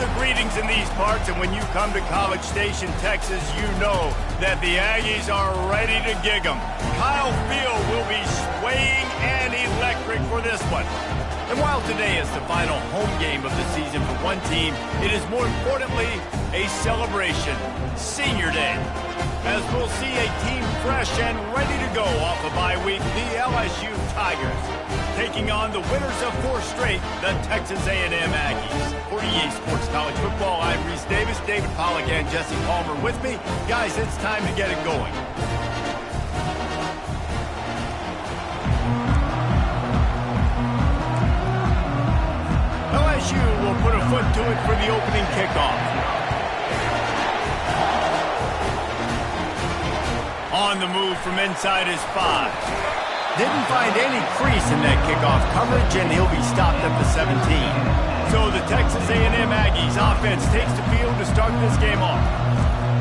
the greetings in these parts, and when you come to College Station, Texas, you know that the Aggies are ready to gig 'em. Kyle Field will be swaying and electric for this one. And while today is the final home game of the season for one team, it is more importantly a celebration, Senior Day. As we'll see a team fresh and ready to go off a bye week, the LSU Tigers, taking on the winners of 4 straight, the Texas A&M Aggies. For EA Sports College Football, I'm Reese Davis, David Pollack, and Jesse Palmer with me. Guys, it's time to get it going. LSU will put a foot to it for the opening kickoff. On the move from inside his 5. Didn't find any crease in that kickoff coverage, and he'll be stopped at the 17. So the Texas A&M Aggies offense takes the field to start this game off.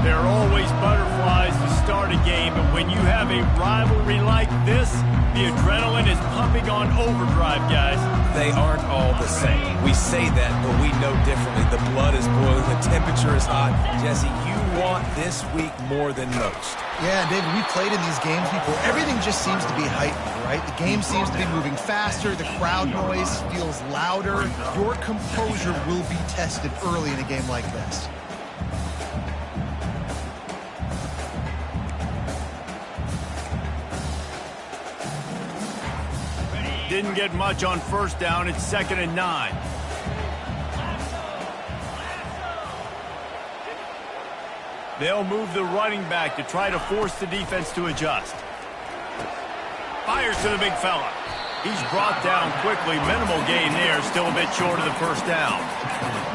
There are always butterflies to start a game, but when you have a rivalry like this, the adrenaline is pumping on overdrive, guys. They aren't all the same. We say that, but we know differently. The blood is boiling, the temperature is hot. Jesse, you want this week more than most. Yeah, David, we played in these games before. Everything just seems to be heightened, right? The game seems to be moving faster. The crowd noise feels louder. Your composure will be tested early in a game like this. Didn't get much on first down. It's 2nd and 9. They'll move the running back to try to force the defense to adjust. Fires to the big fella. He's brought down quickly. Minimal gain there. Still a bit short of the first down.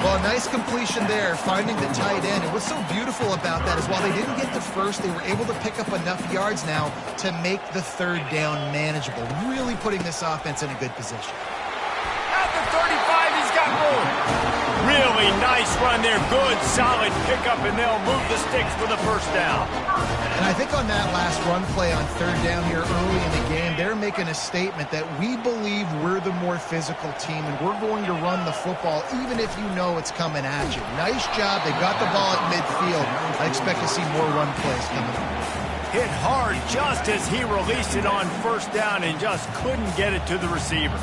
Well, nice completion there, finding the tight end. And what's so beautiful about that is while they didn't get the first, they were able to pick up enough yards now to make the 3rd down manageable. Really putting this offense in a good position. At the 35, he's got room. Really nice run there. Good, solid pickup, and they'll move the sticks for the first down. And I think on that last run play on 3rd down here early in the game, they're making a statement that we believe we're the more physical team, and we're going to run the football even if you know it's coming at you. Nice job. They got the ball at midfield. I expect to see more run plays coming up. Hit hard just as he released it on first down and just couldn't get it to the receiver.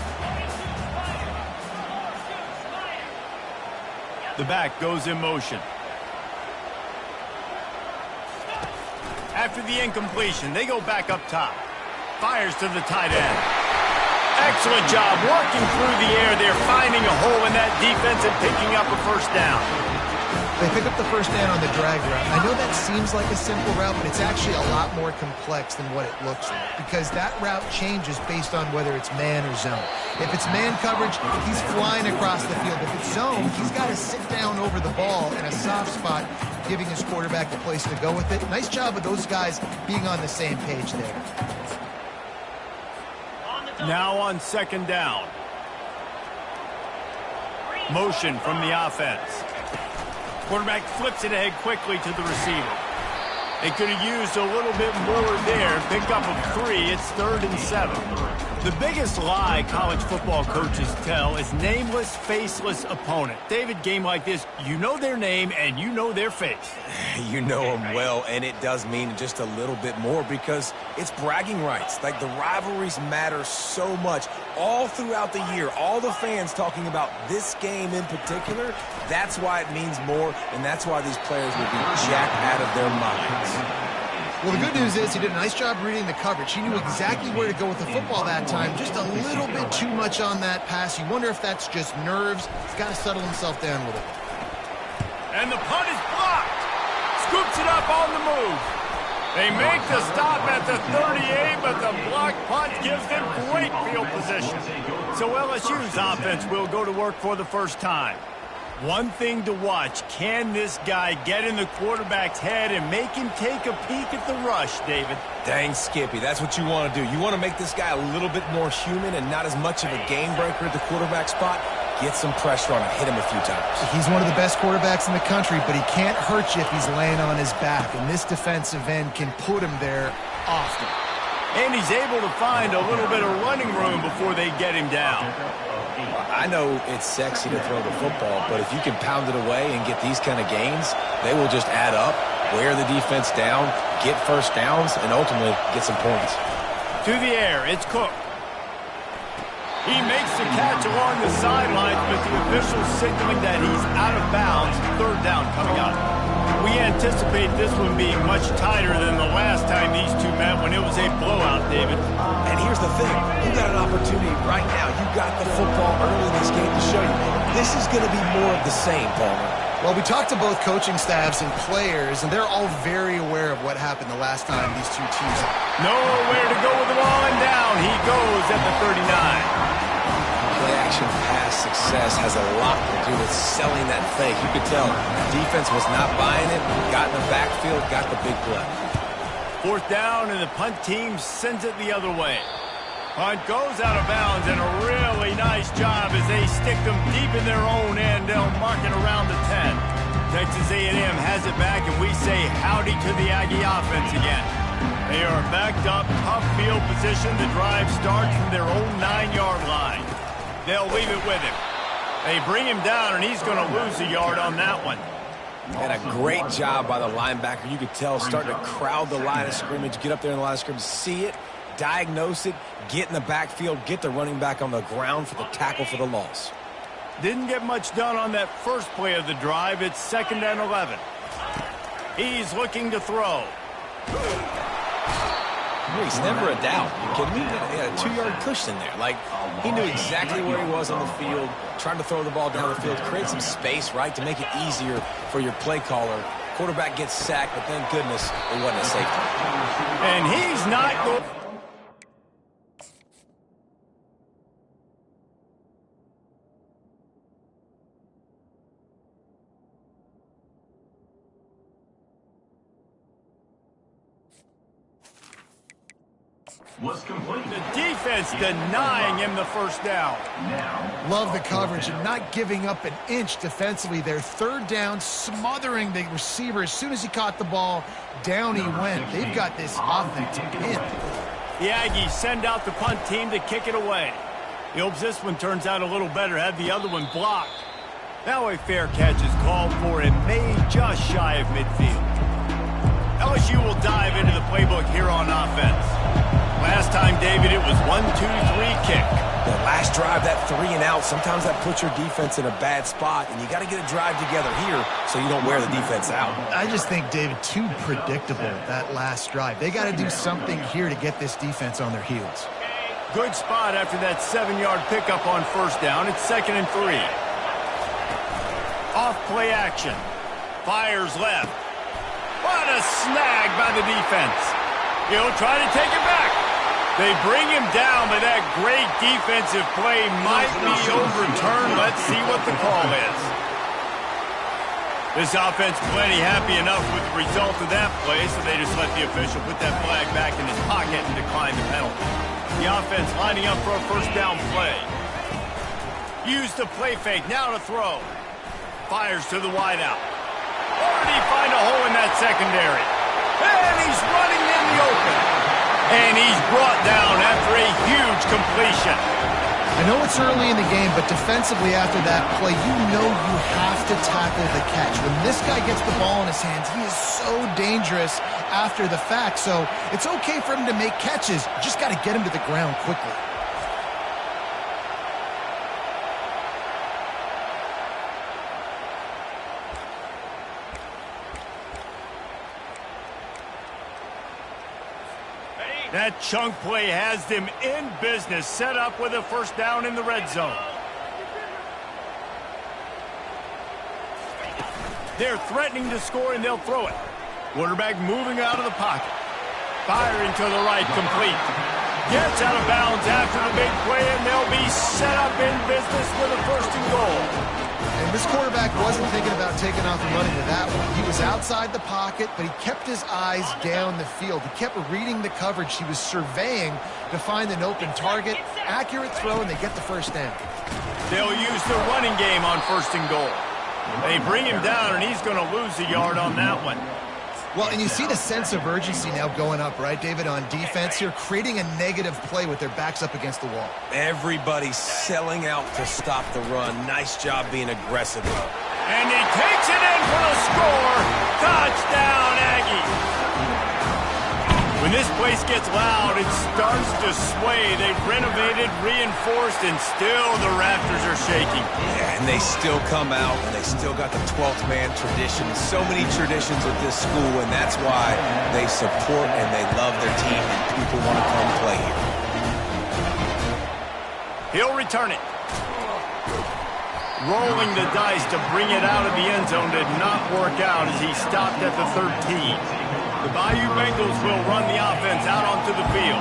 The back goes in motion. After the incompletion, they go back up top. Fires to the tight end. Excellent job working through the air there, finding a hole in that defense and picking up a first down. They pick up the first down on the drag route. I know that seems like a simple route, but it's actually a lot more complex than what it looks like because that route changes based on whether it's man or zone. If it's man coverage, he's flying across the field. If it's zone, he's got to sit down over the ball in a soft spot, giving his quarterback a place to go with it. Nice job of those guys being on the same page there. Now on 2nd down. Motion from the offense. Quarterback flips it ahead quickly to the receiver. They could have used a little bit more there. Pick up of 3. It's 3rd and 7. The biggest lie college football coaches tell is nameless, faceless opponent. David, game like this, you know their name and you know their face. You know them well, and it does mean just a little bit more because it's bragging rights. Like, the rivalries matter so much all throughout the year. All the fans talking about this game in particular, that's why it means more, and that's why these players will be jacked out of their minds. Well, the good news is he did a nice job reading the coverage. He knew exactly where to go with the football that time. Just a little bit too much on that pass. You wonder if that's just nerves. He's got to settle himself down with it. And the punt is blocked. Scoops it up on the move. They make the stop at the 38, but the block punt gives them great field position. So LSU's offense will go to work for the first time. One thing to watch, can this guy get in the quarterback's head and make him take a peek at the rush, David? Dang, Skippy, that's what you want to do. You want to make this guy a little bit more human and not as much of a game breaker at the quarterback spot. Get some pressure on him, hit him a few times. He's one of the best quarterbacks in the country, but he can't hurt you if he's laying on his back, and this defensive end can put him there often. And he's able to find a little bit of running room before they get him down. I know it's sexy to throw the football, but if you can pound it away and get these kind of gains, they will just add up, wear the defense down, get first downs, and ultimately get some points. To the air, it's Cook. He makes the catch along the sidelines, but the officials signaling that he's out of bounds. Third down coming up. We anticipate this one being much tighter than the last time these two met when it was a blowout, David. And here's the thing. You got an opportunity right now. You got the football early in this game to show you. This is going to be more of the same, Palmer. Well, we talked to both coaching staffs and players, and they're all very aware of what happened the last time these two teams. Nowhere to go with the ball, and down he goes at the 39. Play-action pass success has a lot to do with selling that fake. You could tell defense was not buying it, got in the backfield, got the big play. Fourth down, and the punt team sends it the other way. Punt goes out of bounds, and a really nice job as they stick them deep in their own end. They'll mark it around the 10. Texas A&M has it back, and we say howdy to the Aggie offense again. They are backed up, tough field position. The drive starts from their own 9-yard line. They'll leave it with him. They bring him down, and he's going to lose a yard on that one. And a great job by the linebacker. You could tell starting to crowd the line of scrimmage, get up there in the line of scrimmage, see it, diagnose it, get in the backfield, get the running back on the ground for the tackle for the loss. Didn't get much done on that first play of the drive. It's 2nd and 11. He's looking to throw. He's never a doubt. You kidding me? He had a 2-yard cushion there. Like, he knew exactly where he was on the field, trying to throw the ball down the field, create some space, right, to make it easier for your play caller. Quarterback gets sacked, but thank goodness it wasn't a safety. And he's not going. Was complete. The defense denying him the first down. Love the coverage and not giving up an inch defensively. Their third down, smothering the receiver. As soon as he caught the ball, down he went. They've got this offense pinned. The Aggies send out the punt team to kick it away. He hopes this one turns out a little better. Had the other one blocked. Now a fair catch is called for and made just shy of midfield. LSU will dive into the playbook here on offense. Last time, David, it was 1-2-3 kick. The last drive, that 3 and out, sometimes that puts your defense in a bad spot, and you got to get a drive together here so you don't wear the defense out. I just think, David, too predictable, that last drive. They got to do something here to get this defense on their heels. Good spot after that 7-yard pickup on first down. It's 2nd and 3. Off play action. Fires left. What a snag by the defense. He'll try to take it back. They bring him down, but that great defensive play might be overturned. Let's see what the call is. This offense plenty happy enough with the result of that play, so they just let the official put that flag back in his pocket and decline the penalty. The offense lining up for a first down play. Use the play fake, now to throw. Fires to the wideout. Or did he find a hole in that secondary? And he's running in the open. And he's brought down after a huge completion. I know it's early in the game, but defensively after that play, you know you have to tackle the catch. When this guy gets the ball in his hands, he is so dangerous after the fact. So it's okay for him to make catches. You just got to get him to the ground quickly. That chunk play has them in business, set up with a first down in the red zone. They're threatening to score, and they'll throw it. Quarterback moving out of the pocket. Firing to the right, complete. Gets out of bounds after the big play, and they'll be set up in business with a 1st and goal. And this quarterback wasn't thinking about taking off and running with that one. He was outside the pocket, but he kept his eyes down the field. He kept reading the coverage. He was surveying to find an open target. Accurate throw, and they get the first down. They'll use the running game on 1st and goal. They bring him down, and he's going to lose a yard on that one. Well, and you see the sense of urgency now going up, right, David, on defense here, creating a negative play with their backs up against the wall. Everybody's selling out to stop the run. Nice job being aggressive. And he takes it in for the score. Touchdown, Aggies. When this place gets loud, it starts to sway. They've renovated, reinforced, and still the rafters are shaking. Yeah, and they still come out, and they still got the 12th man tradition. So many traditions at this school, and that's why they support and they love their team, and people want to come play here. He'll return it. Rolling the dice to bring it out of the end zone did not work out as he stopped at the 13. The Bayou Bengals will run the offense out onto the field.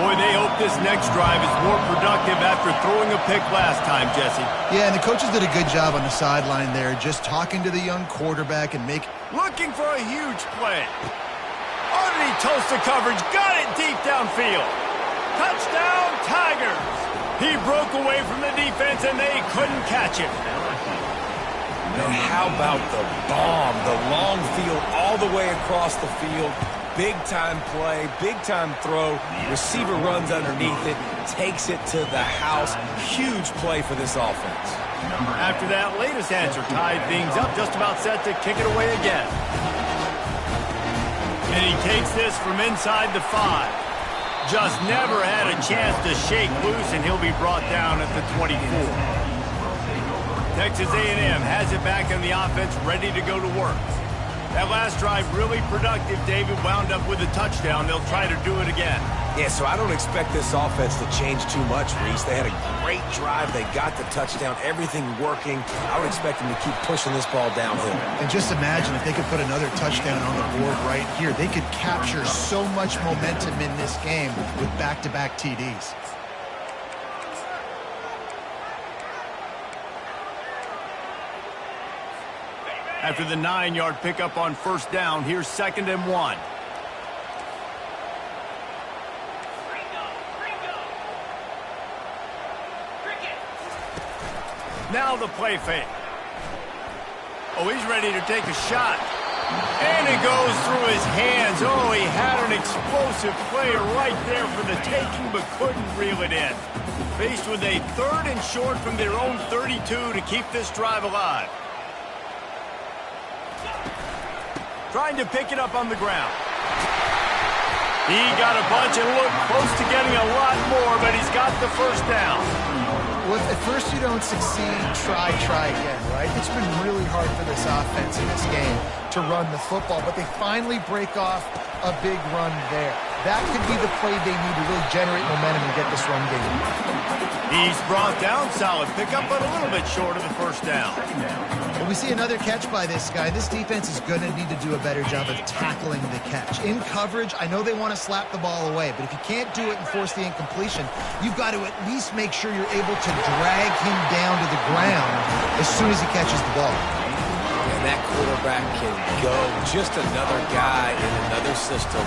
Boy, they hope this next drive is more productive after throwing a pick last time, Jesse. Yeah, and the coaches did a good job on the sideline there, just talking to the young quarterback and looking for a huge play. Underneath toasted coverage, got it deep downfield. Touchdown, Tigers. He broke away from the defense, and they couldn't catch him. And how about the bomb, the long field all the way across the field. Big-time play, big-time throw. Receiver runs underneath it, takes it to the house. Huge play for this offense. After that latest answer tied things up, just about set to kick it away again. And he takes this from inside the 5. Just never had a chance to shake loose, and he'll be brought down at the 24. Texas A&M has it back in the offense, ready to go to work. That last drive really productive. David wound up with a touchdown. They'll try to do it again. Yeah, so I don't expect this offense to change too much, Reese. They had a great drive. They got the touchdown, everything working. I would expect them to keep pushing this ball downhill. And just imagine if they could put another touchdown on the board right here. They could capture so much momentum in this game with back-to-back TDs. After the 9-yard pickup on first down, here's 2nd and 1. Now the play fake. Oh, he's ready to take a shot. And it goes through his hands. Oh, he had an explosive player right there for the taking, but couldn't reel it in. Faced with a 3rd and short from their own 32 to keep this drive alive. Trying to pick it up on the ground. He got a bunch and looked close to getting a lot more, but he's got the first down. Well, if at first you don't succeed, try again, right? It's been really hard for this offense in this game to run the football, but they finally break off a big run there. That could be the play they need to really generate momentum and get this run game. He's brought down, solid pickup, but a little bit short of the first down. Well, we see another catch by this guy. This defense is going to need to do a better job of tackling the catch. In coverage, I know they want to slap the ball away, but if you can't do it and force the incompletion, you've got to at least make sure you're able to drag him down to the ground as soon as he catches the ball. And that quarterback can go. Just another guy in another system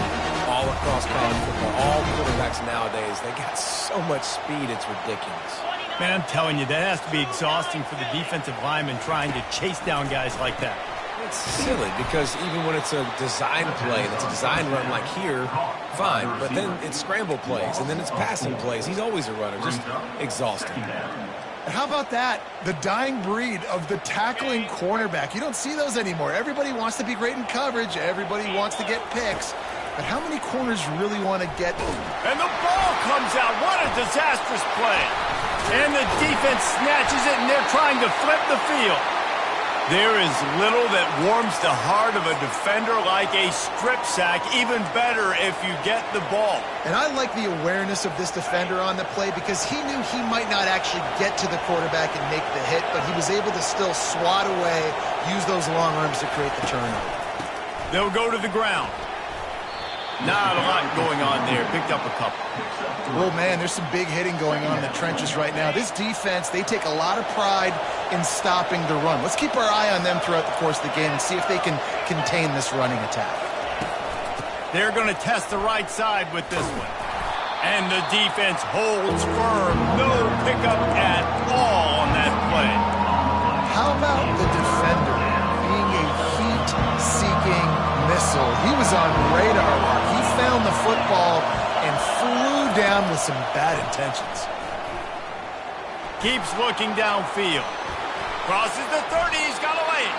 all across college football. All quarterbacks nowadays, they got so much speed, it's ridiculous. Man, I'm telling you, that has to be exhausting for the defensive lineman trying to chase down guys like that. It's silly because even when it's a design play, and it's a design run like here, fine. But then it's scramble plays, and then it's passing plays. He's always a runner, just exhausting. How about that? The dying breed of the tackling cornerback. You don't see those anymore. Everybody wants to be great in coverage. Everybody wants to get picks. But how many corners really want to get... And the ball comes out. What a disastrous play. And the defense snatches it, and they're trying to flip the field. There is little that warms the heart of a defender like a strip sack. Even better if you get the ball. And I like the awareness of this defender on the play because he knew he might not actually get to the quarterback and make the hit, but he was able to still swat away, use those long arms to create the turnover. They'll go to the ground. Not a lot going on there. Picked up a couple. Oh, man, there's some big hitting going on in the trenches right now. This defense, they take a lot of pride in stopping the run. Let's keep our eye on them throughout the course of the game and see if they can contain this running attack. They're going to test the right side with this one. And the defense holds firm. No pickup at all on that play. How about the defender being a heat-seeking missile. He was on radar lock. He found the football and flew down with some bad intentions. Keeps looking downfield. Crosses the 30. He's got a lane.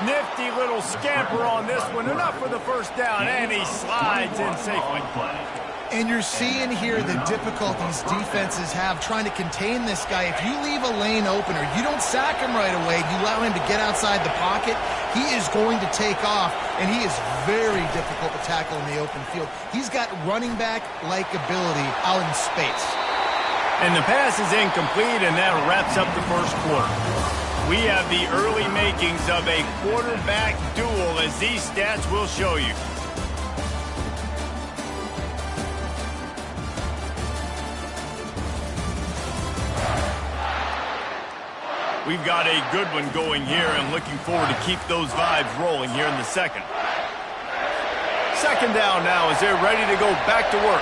Nifty little scamper on this one. Enough for the first down, and he slides in safely. And you're seeing here the difficulties defenses have trying to contain this guy. If you leave a lane open or you don't sack him right away, you allow him to get outside the pocket, he is going to take off, and he is very difficult to tackle in the open field. He's got running back-like ability out in space. And the pass is incomplete, and that wraps up the first quarter. We have the early makings of a quarterback duel, as these stats will show you. We've got a good one going here and looking forward to keep those vibes rolling here in the second. Second down now as they're ready to go back to work.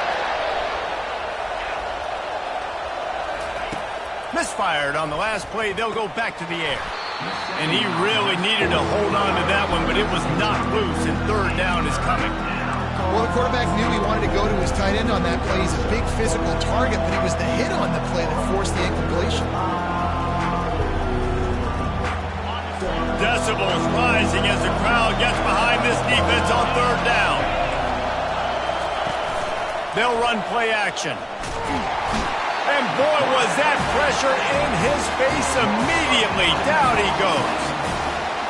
Misfired on the last play. They'll go back to the air. And he really needed to hold on to that one, but it was knocked loose, and third down is coming. Well, the quarterback knew he wanted to go to his tight end on that play. He's a big physical target, but it was the hit on the play that forced the incompletion. Decibels rising as the crowd gets behind this defense on third down. They'll run play action. And boy, was that pressure in his face immediately. Down he goes.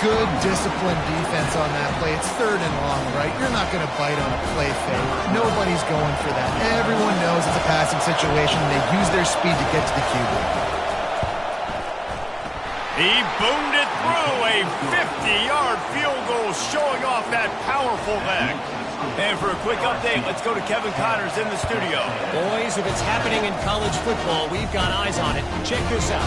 Good disciplined defense on that play. It's third and long, right? You're not going to bite on a play fake. Nobody's going for that. Everyone knows it's a passing situation. They use their speed to get to the QB. He boomed it through a 50-yard field goal, showing off that powerful leg. And for a quick update, let's go to Kevin Connors in the studio. Boys, if it's happening in college football, we've got eyes on it. Check this out.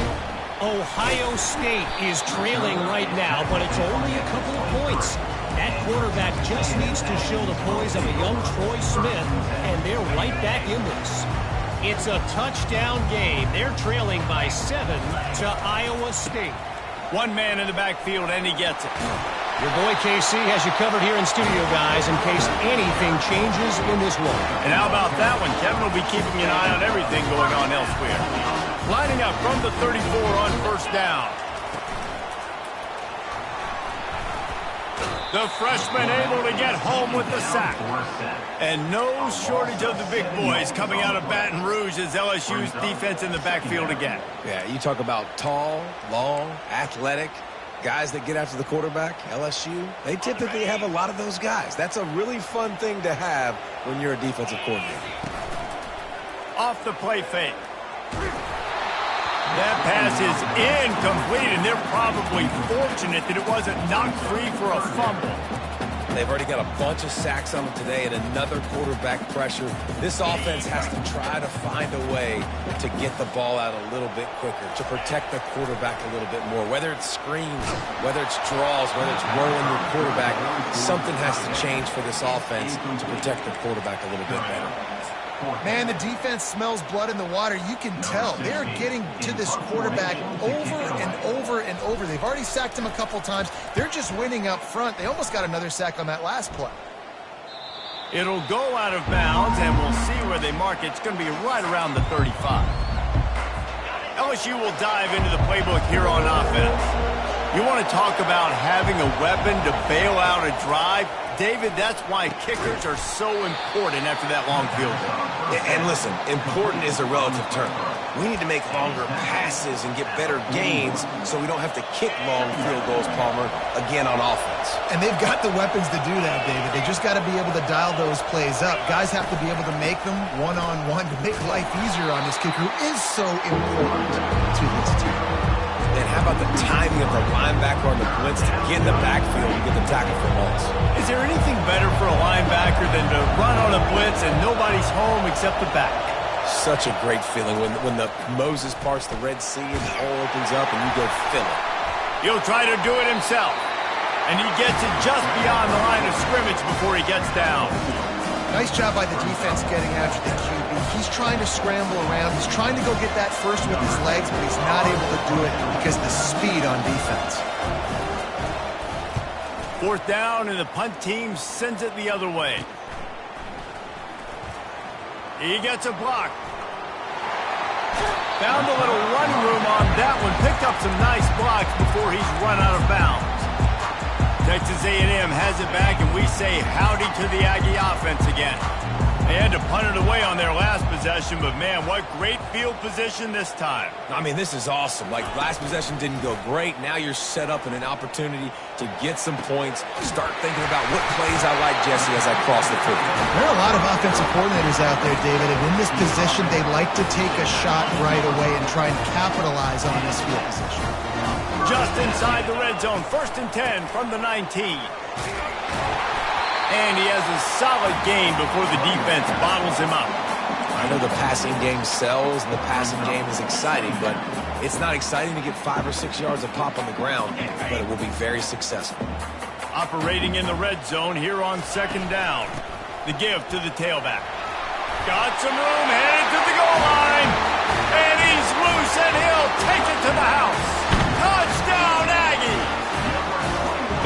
Ohio State is trailing right now, but it's only a couple of points. That quarterback just needs to show the poise of a young Troy Smith, and they're right back in this. It's a touchdown game. They're trailing by 7 to Iowa State. One man in the backfield, and he gets it. Your boy KC has you covered here in studio, guys, in case anything changes in this one. And how about that one? Kevin will be keeping an eye on everything going on elsewhere. Lining up from the 34 on first down. The freshman able to get home with the sack. And no shortage of the big boys coming out of Baton Rouge as LSU's defense in the backfield again. Yeah, you talk about tall, long, athletic, guys that get after the quarterback, LSU, they typically have a lot of those guys. That's a really fun thing to have when you're a defensive coordinator. Off the play fake. That pass is incomplete, and they're probably fortunate that it wasn't knocked free for a fumble. They've already got a bunch of sacks on them today and another quarterback pressure. This offense has to try to find a way to get the ball out a little bit quicker, to protect the quarterback a little bit more. Whether it's screens, whether it's draws, whether it's rolling your quarterback, something has to change for this offense to protect the quarterback a little bit better. Man, the defense smells blood in the water. You can tell. They're getting to this quarterback over and over and over. They've already sacked him a couple times. They're just winning up front. They almost got another sack on that last play. It'll go out of bounds, and we'll see where they mark it. It's going to be right around the 35. LSU will dive into the playbook here on offense. You want to talk about having a weapon to bail out a drive? David, that's why kickers are so important after that long field goal. And listen, important is a relative term. We need to make longer passes and get better gains so we don't have to kick long field goals, Palmer, again on offense. And they've got the weapons to do that, David. They just got to be able to dial those plays up. Guys have to be able to make them one-on-one to make life easier on this kicker, who is so important to this team. And how about the timing of the linebacker on the blitz to get in the backfield and get the tackle for loss? Is there anything better for a linebacker than to run on a blitz and nobody's home except the back? Such a great feeling when the Moses parts the Red Sea and the hole opens up and you go fill it. He'll try to do it himself. And he gets it just beyond the line of scrimmage before he gets down. Nice job by the defense getting after the QB. He's trying to scramble around. He's trying to go get that first with his legs, but he's not able to do it because of the speed on defense. 4th down, and the punt team sends it the other way. He gets a block. Found a little run room on that one. Picked up some nice blocks before he's run out of bounds. Texas A&M has it back, and we say howdy to the Aggie offense again. They had to punt it away on their last possession, but man, what great field position this time. I mean, this is awesome. Like, last possession didn't go great. Now you're set up in an opportunity to get some points. Start thinking about what plays I like, Jesse, as I cross the field. There are a lot of offensive coordinators out there, David, and in this position, they like to take a shot right away and try and capitalize on this field position. Just inside the red zone, 1st and 10 from the 19. And he has a solid gain before the defense bottles him up. I know the passing game sells and the passing game is exciting, but it's not exciting to get 5 or 6 yards of pop on the ground, but it will be very successful. Operating in the red zone here on 2nd down. The give to the tailback. Got some room, headed to the goal line. And he's loose, and he'll take it to the house. Touchdown, Aggie!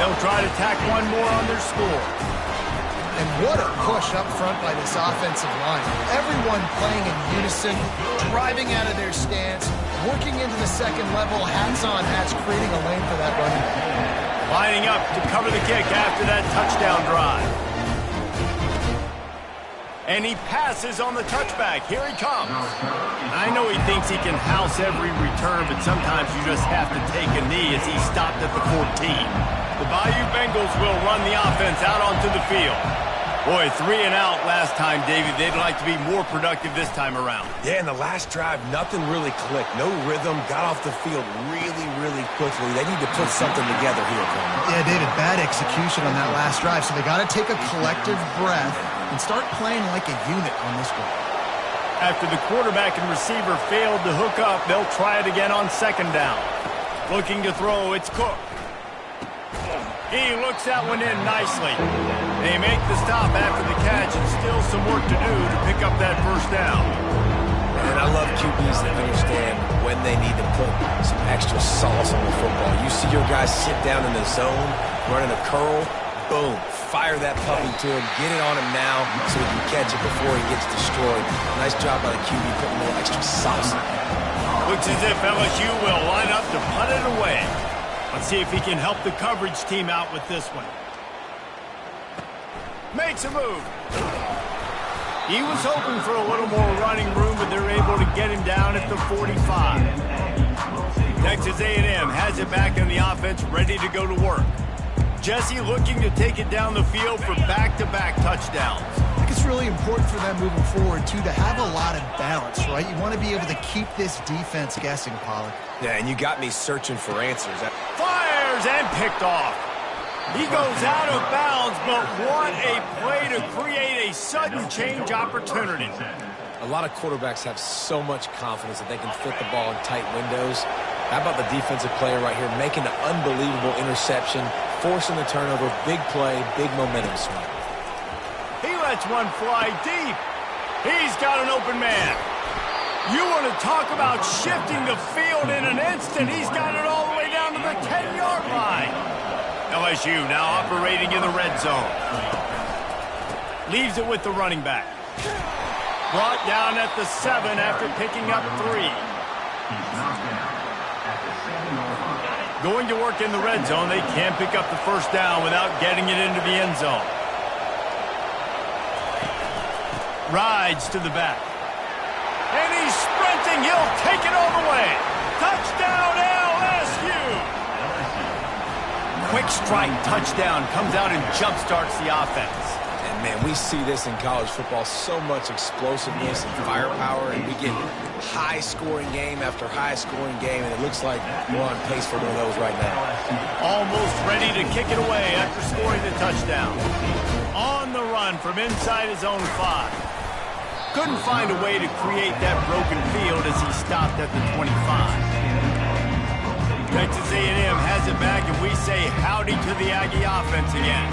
They'll try to tack one more on their score. And what a push up front by this offensive line. Everyone playing in unison, driving out of their stance, working into the second level, hats on hats, creating a lane for that running back. Lining up to cover the kick after that touchdown drive. And he passes on the touchback. Here he comes. I know he thinks he can house every return, but sometimes you just have to take a knee as he stopped at the 14. The Bayou Bengals will run the offense out onto the field. Boy, 3 and out last time, David. They'd like to be more productive this time around. Yeah, in the last drive, nothing really clicked. No rhythm. Got off the field really, really quickly. They need to put something together here, Coleman. Yeah, David, bad execution on that last drive, so they got to take a collective breath and start playing like a unit on this one. After the quarterback and receiver failed to hook up, they'll try it again on 2nd down. Looking to throw, it's Cook. He looks that one in nicely. They make the stop after the catch, and still some work to do to pick up that 1st down. And I love QBs that understand when they need to put some extra sauce on the football. You see your guys sit down in the zone, running a curl, boom, fire that puppy to him, get it on him now so he can catch it before he gets destroyed. Nice job by the QB putting a little extra sauce in it. Looks as if LSU will line up to punt it away. Let's see if he can help the coverage team out with this one. Makes a move. He was hoping for a little more running room, but they're able to get him down at the 45. Texas A&M has it back in the offense, ready to go to work. Jesse looking to take it down the field for back-to-back touchdowns. I think it's really important for them moving forward, too, to have a lot of balance, right? You want to be able to keep this defense guessing, Pollard. Yeah, and you got me searching for answers. Fires and picked off. He goes out of bounds, but what a play to create a sudden change opportunity. A lot of quarterbacks have so much confidence that they can fit the ball in tight windows. How about the defensive player right here making an unbelievable interception, forcing the turnover, big play, big momentum swing. He lets one fly deep. He's got an open man. You want to talk about shifting the field in an instant. He's got it all the way down to the 10-yard line. LSU now operating in the red zone. Leaves it with the running back. Brought down at the 7 after picking up 3. Going to work in the red zone. They can't pick up the 1st down without getting it into the end zone. Rides to the back. And he's sprinting. He'll take it all the way. Touchdown, LSU! Quick strike touchdown comes out and jumpstarts the offense. And, man, we see this in college football, so much explosiveness and firepower, and we get high-scoring game after high-scoring game, and it looks like we're on pace for one of those right now. Almost ready to kick it away after scoring the touchdown. On the run from inside his own 5. Couldn't find a way to create that broken field as he stopped at the 25. Texas A&M has it back, and we say howdy to the Aggie offense again.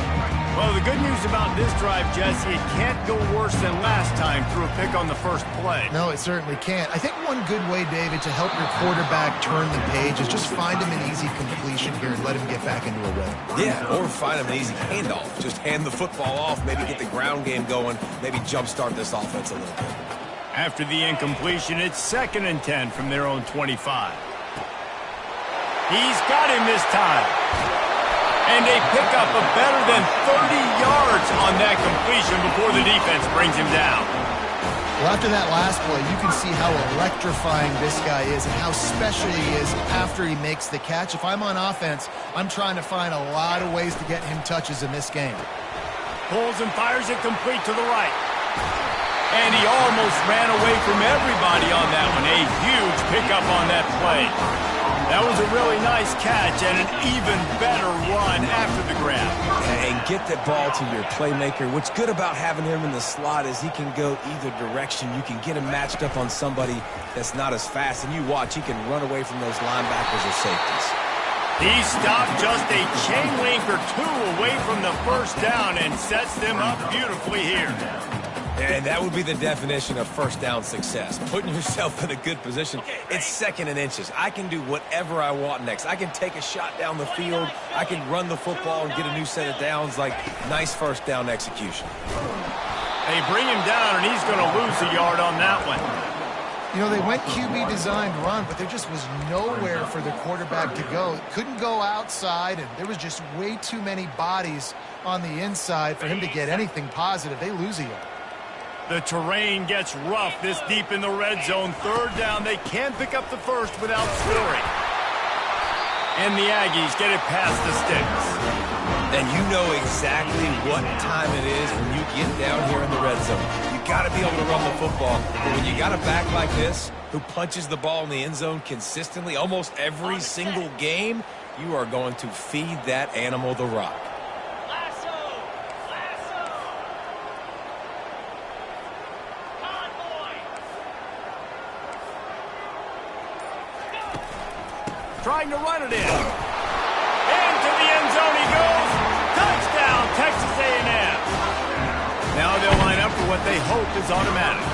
Well, the good news about this drive, Jesse, it can't go worse than last time through a pick on the first play. No, it certainly can't. I think one good way, David, to help your quarterback turn the page is just find him an easy completion here and let him get back into a rhythm. Yeah, or find him an easy handoff. Just hand the football off, maybe get the ground game going, maybe jumpstart this offense a little bit. After the incompletion, it's 2nd and 10 from their own 25. He's got him this time. And they pick up a better than 30 yards on that completion before the defense brings him down. Well, after that last play, you can see how electrifying this guy is and how special he is after he makes the catch. If I'm on offense, I'm trying to find a lot of ways to get him touches in this game. Pulls and fires it complete to the right. And he almost ran away from everybody on that one. A huge pickup on that play. That was a really nice catch and an even better run after the grab. And get that ball to your playmaker. What's good about having him in the slot is he can go either direction. You can get him matched up on somebody that's not as fast. And you watch, he can run away from those linebackers or safeties. He stopped just a chain link or two away from the first down and sets them up beautifully here. And that would be the definition of first down success. Putting yourself in a good position. It's 2nd and inches. I can do whatever I want next. I can take a shot down the field. I can run the football and get a new set of downs. Like, nice first down execution. They bring him down, and he's going to lose a yard on that one. You know, they went QB designed run, but there just was nowhere for the quarterback to go. Couldn't go outside, and there was just way too many bodies on the inside for him to get anything positive. They lose a yard. The terrain gets rough this deep in the red zone. 3rd down. They can pick up the first without scoring. And the Aggies get it past the sticks. And you know exactly what time it is when you get down here in the red zone. You got to be able to run the football. But when you got a back like this who punches the ball in the end zone consistently almost every single game, you are going to feed that animal the rock. Trying to run it in. Into the end zone he goes. Touchdown, Texas A&M. Now they'll line up for what they hope is automatic.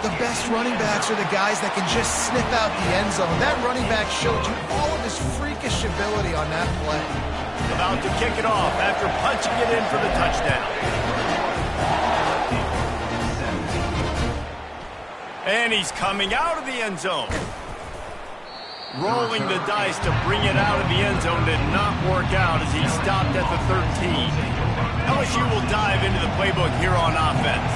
The best running backs are the guys that can just snip out the end zone. That running back showed you all of his freakish ability on that play. About to kick it off after punching it in for the touchdown. And he's coming out of the end zone. Rolling the dice to bring it out of the end zone did not work out as he stopped at the 13. LSU will dive into the playbook here on offense.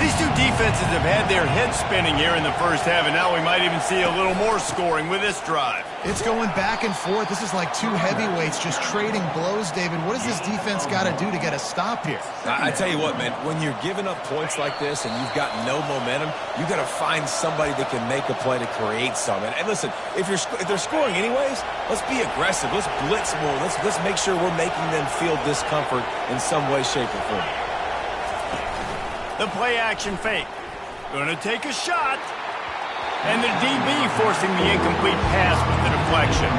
These two defenses have had their heads spinning here in the first half, and now we might even see a little more scoring with this drive. It's going back and forth. This is like two heavyweights just trading blows, David. What does this defense got to do to get a stop here? I tell you what, man, when you're giving up points like this and you've got no momentum, you got to find somebody that can make a play to create something. And listen, if they're scoring anyways, let's be aggressive. Let's blitz more. Let's make sure we're making them feel discomfort in some way, shape, or form. The play action fake. Going to take a shot. And the DB forcing the incomplete pass with the deflection.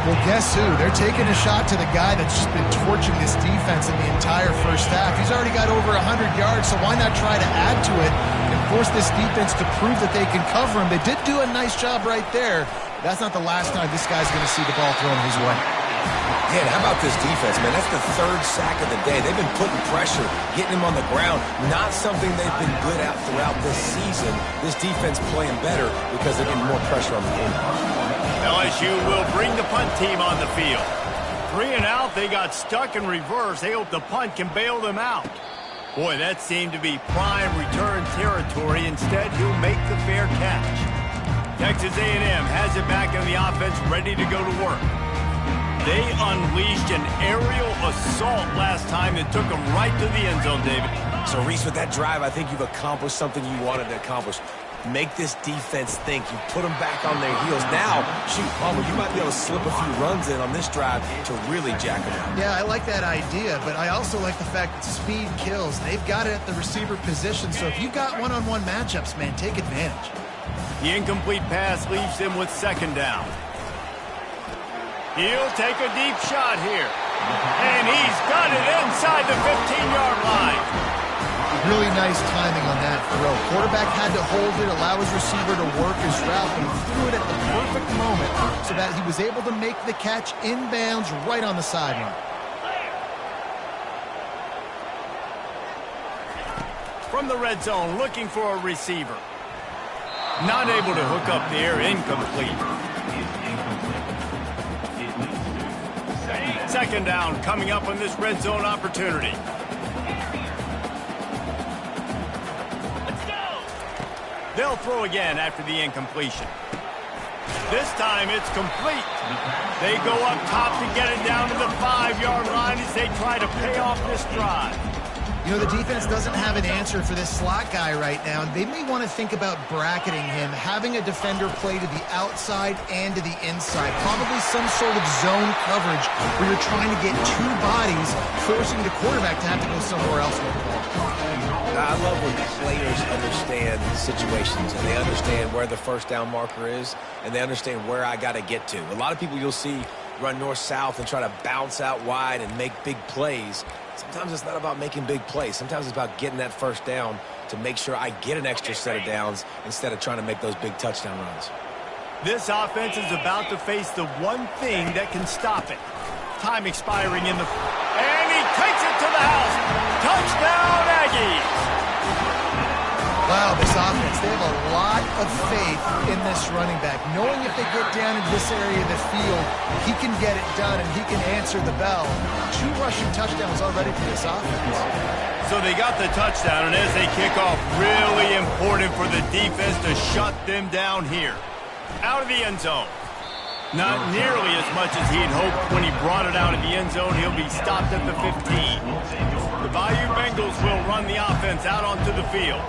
Well, guess who? They're taking a shot to the guy that's just been torching this defense in the entire first half. He's already got over 100 yards, so why not try to add to it and force this defense to prove that they can cover him? They did do a nice job right there. But that's not the last time this guy's going to see the ball thrown his way. Yeah, and how about this defense, man? That's the 3rd sack of the day. They've been putting pressure, getting him on the ground. Not something they've been good at throughout this season. This defense playing better because they're getting more pressure on the quarterback. LSU will bring the punt team on the field. 3 and out, they got stuck in reverse. They hope the punt can bail them out. Boy, that seemed to be prime return territory. Instead, he'll make the fair catch. Texas A&M has it back on the offense, ready to go to work. They unleashed an aerial assault last time that took them right to the end zone, David. So, Reese, with that drive, I think you've accomplished something you wanted to accomplish. Make this defense think. You put them back on their heels. Now, shoot, Palmer, you might be able to slip a few runs in on this drive to really jack them up. Yeah, I like that idea, but I also like the fact that speed kills. They've got it at the receiver position, so if you've got one-on-one matchups, man, take advantage. The incomplete pass leaves them with 2nd down. He'll take a deep shot here. And he's got it inside the 15-yard line. Really nice timing on that throw. Quarterback had to hold it, allow his receiver to work his route, but he threw it at the perfect moment so that he was able to make the catch inbounds right on the sideline. From the red zone, looking for a receiver. Not able to hook up there, incomplete. Second down coming up on this red zone opportunity. They'll throw again after the incompletion. This time it's complete. They go up top to get it down to the 5-yard line as they try to pay off this drive. You know, the defense doesn't have an answer for this slot guy right now, and they may want to think about bracketing him, having a defender play to the outside and to the inside. Probably some sort of zone coverage where you're trying to get two bodies, forcing the quarterback to have to go somewhere else with the ball. I love when players understand situations and they understand where the first down marker is and they understand where I got to get to. A lot of people you'll see run north-south and try to bounce out wide and make big plays. Sometimes it's not about making big plays. Sometimes it's about getting that first down to make sure I get an extra set of downs instead of trying to make those big touchdown runs. This offense is about to face the one thing that can stop it. Time expiring in the... And he takes it to the house. Touchdown, Aggies! Wow, this offense, they have a lot of faith in this running back. Knowing if they get down into this area of the field, he can get it done and he can answer the bell. 2 rushing touchdowns already for this offense. So they got the touchdown, and as they kick off, really important for the defense to shut them down here. Out of the end zone. Not nearly as much as he had hoped when he brought it out of the end zone. He'll be stopped at the 15. The Bayou Bengals will run the offense out onto the field.